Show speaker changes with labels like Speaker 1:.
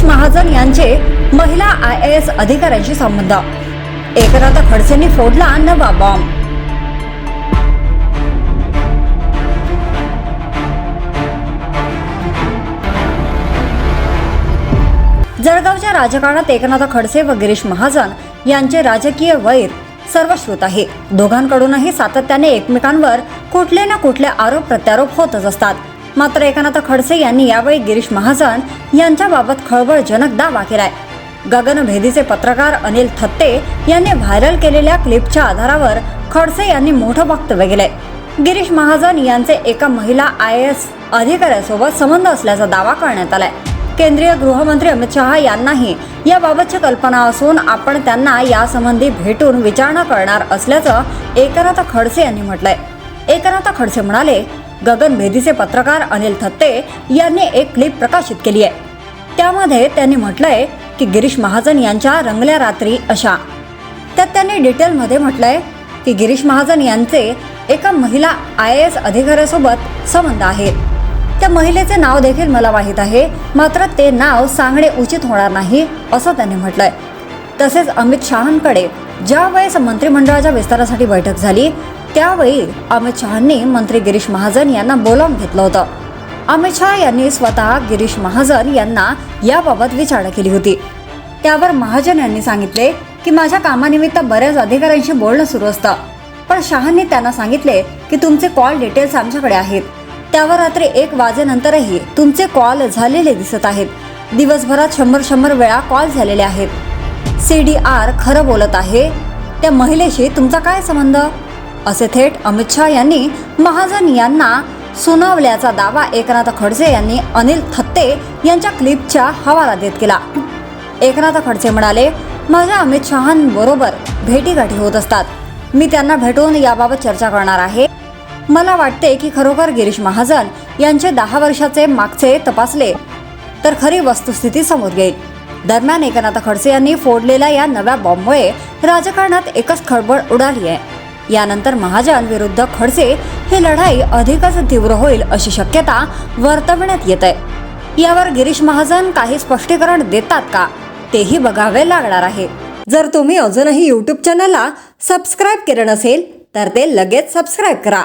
Speaker 1: महाजन यांचे महिला IAS अधिकाऱ्यांशी संबंध, एकनाथ खडसेंनी फोडला नवा बॉम्ब। जळगावच्या राजकारणात एकनाथ खडसे व गिरीश महाजन यांचे राजकीय वैर सर्वश्रुत आहे। दोघांकडूनही सातत्याने एकमेकांवर कुठले ना कुठले आरोप प्रत्यारोप होतच असतात। मात्र एकनाथ खडसे यांनी यावेळी गिरीश महाजन यांच्याबाबत खळबळजनक दावा केलाय। गगनभेदीचे पत्रकार अनिल थत्ते यांनी व्हायरल केलेल्या क्लिपच्या आधारावर खडसे यांनी मोठं वक्तव्य केलंय। गिरीश महाजन यांचे एका महिला IAS अधिकाऱ्यासोबत संबंध असल्याचा दावा करण्यात आलाय। केंद्रीय गृहमंत्री अमित शहा यांनाही याबाबतची कल्पना असून आपण त्यांना यासंबंधी भेटून विचारणा करणार असल्याचं एकनाथ खडसे यांनी म्हटलंय। एकनाथ खडसे म्हणाले, गगनभेदीचे पत्रकार अनिल थत्ते यांनी एक क्लिप प्रकाशित केली आहे। त्यामध्ये त्यांनी म्हटलंय की गिरीश महाजन यांच्या रंगल्या रात्री अशा। त्यात त्यांनी डिटेलमध्ये म्हटलंय की गिरीश महाजन यांचे एका महिला IAS अधिकाऱ्यासोबत संबंध आहेत। त्या महिलेचे नाव देखील मला माहीत आहे, मात्र ते नाव सांगणे उचित होणार नाही असं त्यांनी म्हटलंय। तसेच अमित शहांकडे ज्यावेळेस मंत्रिमंडळाच्या विस्तारासाठी बैठक झाली त्यावेळी अमित शहांनी मंत्री गिरीश महाजन यांना बोलावून घेतलं होतं। अमित शहा यांनी स्वतः गिरीश महाजन यांना याबाबत विचारणा केली होती। त्यावर महाजन यांनी सांगितले की माझ्या कामानिमित्त बऱ्याच अधिकाऱ्यांशी बोलणं सुरू असतं, पण शहांनी त्यांना सांगितले की तुमचे कॉल डिटेल्स आमच्याकडे आहेत। त्यावर रात्री 1 वाजेनंतरही तुमचे कॉल झालेले दिसत आहेत। दिवसभरात 100 वेळा कॉल झालेले आहेत। CDR खरं बोलत आहे। त्या महिलेशी तुमचा काय संबंध, असे थेट अमित शहा यांनी महाजन यांना सुनावल्याचा दावा एकनाथ खडसे यांनी अनिल थत्ते यांच्या क्लिपच्या हवाला देत केला। एकनाथ खडसे म्हणाले, माझ्या अमित शहांबरोबर भेटीगाठी होत असतात। मी त्यांना भेटून याबाबत चर्चा करणार आहे। मला वाटते की खरोखर गिरीश महाजन यांचे 10 वर्षाचे मागचे तपासले तर खरी वस्तुस्थिती समोर येईल। दरम्यान एकनाथ खडसे यांनी फोडलेल्या या नव्या बॉम्बमुळे राजकारणात एकच खळबळ उडाली आहे। यानंतर महाजन विरुद्ध खडसे ही लढाई अधिकच तीव्र होईल अशी शक्यता वर्तवण्यात येत आहे। यावर गिरीश महाजन काही स्पष्टीकरण देतात का तेही बघावे लागणार आहे। जर तुम्ही अजूनही YouTube चॅनलला सबस्क्राईब केलं नसेल तर ते लगेच सबस्क्राईब करा।